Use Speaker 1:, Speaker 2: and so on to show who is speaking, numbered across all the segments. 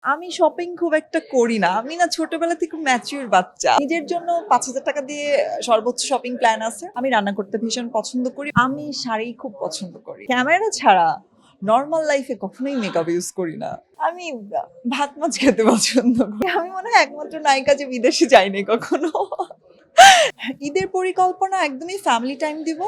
Speaker 1: আমি শপিং খুব একটা করি না। আমি না ছোটবেলা থেকে খুব ম্যাচিউর বাচ্চা। নিজের জন্য ৳৫,০০০ দিয়ে সর্বোচ্চ শপিং প্ল্যান আছে। আমি রান্না করতে ভীষণ পছন্দ করি। আমি শাড়ি খুব পছন্দ করি। ক্যামেরা ছাড়া নরমাল লাইফে কখনোই মেকআপ ইউজ করি না। আমি ভাত মাছ খেতে পছন্দ করি। আমি মনে হয় একমাত্র নায়িকা যে বিদেশে যাইনি কখনো। ঈদের পরিকল্পনা একদমই ফ্যামিলি টাইম দিব।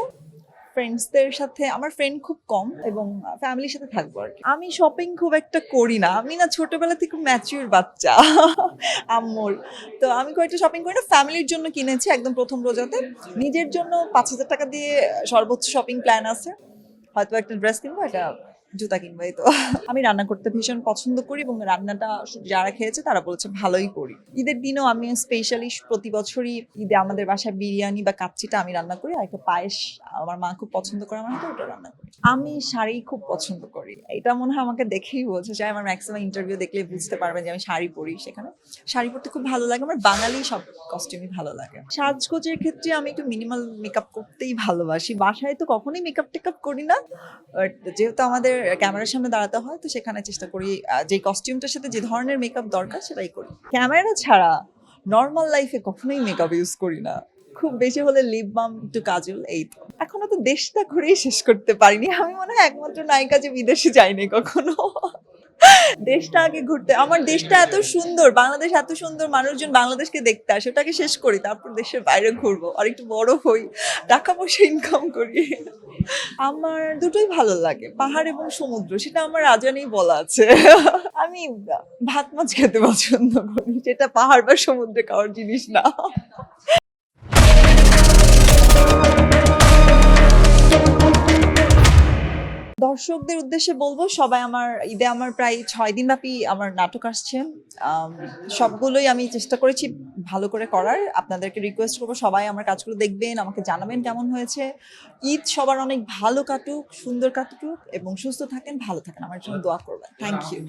Speaker 1: ফ্রেন্ডসদের সাথে আমার ফ্রেন্ড খুব কম এবং ফ্যামিলির সাথে থাকবো আরকি। আমি শপিং খুব একটা করি না। আমি না ছোটবেলা থেকে খুব ম্যাচিউর বাচ্চা আম্মুর। তো আমি খুব একটা শপিং করি না। ফ্যামিলির জন্য কিনেছি একদম ১ম রোজাতে। নিজের জন্য ৳৫,০০০ দিয়ে সর্বোচ্চ শপিং প্ল্যান আছে। হয়তো একটা ড্রেস কিনবো, একটা জুতা কিনবো এই তো। আমি রান্না করতে ভীষণ পছন্দ করি এবং রান্নাটা যারা খেয়েছে তারা বলেছে ভালোই করি। ঈদের দিনেও আমি স্পেশালি প্রতি বছরই ঈদে আমাদের বাসায় বিরিয়ানি বা কাচ্চিটা আমি রান্না করি। আর একটা পায়েস আমার মা খুব পছন্দ করে আমার হাতে, ওটা রান্না করি। আমি শাড়ি খুব পছন্দ করি। এটা মনে হয় আমাকে দেখেই বোঝা যায়। আমার ম্যাক্সিমাম ইন্টারভিউ দেখলেই বুঝতে পারবেন যে আমি শাড়ি পরি সেখানে। শাড়ি পরতে খুব ভালো লাগে। আমার বাঙালি সব কস্টিউমই ভালো লাগে। সাজগোজের ক্ষেত্রে আমি একটু মিনিমাল মেকআপ করতেই ভালোবাসি। বাসায় তো কখনোই মেকআপ-টেকআপ করি না। বাট যেহেতু আমাদের ক্যামেরার সামনে দাঁড়াতে হয় তো সেখানে চেষ্টা করি যে কস্টিউমটার সাথে যে ধরনের মেকআপ দরকার সেটাই করি। ক্যামেরা ছাড়া নরমাল লাইফে কখনোই মেকআপ ইউজ করি না। খুব বেশি হলে লিপ বাম, একটু কাজল এই তো। এখনো তো দেশটা ঘুরেই শেষ করতে পারিনি। আমি মনে হয় একমাত্র নায়িকা যে বিদেশে যাইনি কখনো। দেশটা আগে ঘুরতে, আমার দেশটা এত সুন্দর, বাংলাদেশ এত সুন্দর, মানুষজন বাংলাদেশকে দেখতে আসে, ওটাকে শেষ করি তারপর দেশের বাইরে ঘুরবো আর একটু বড় হই, টাকা পয়সা ইনকাম করি। আমার দুটোই ভালো লাগে, পাহাড় এবং সমুদ্র, সেটা আমার আজানেই বলা আছে। আমি ভাত মাছ খেতে পছন্দ করি, সেটা পাহাড় বা সমুদ্রে খাওয়ার জিনিস না। দর্শকদের উদ্দেশ্যে বলবো, সবাই আমার ঈদে আমার প্রায় ৬ দিন ব্যাপী আমার নাটক আসছে। আম সবগুলোই আমি চেষ্টা করেছি ভালো করে করার। আপনাদেরকে রিকোয়েস্ট করবো সবাই আমার কাজগুলো দেখবেন, আমাকে জানাবেন কেমন হয়েছে। ঈদ সবার অনেক ভালো কাটুক, সুন্দর কাটুক এবং সুস্থ থাকেন, ভালো থাকেন। আমার জন্য দোয়া করবেন। Thank you.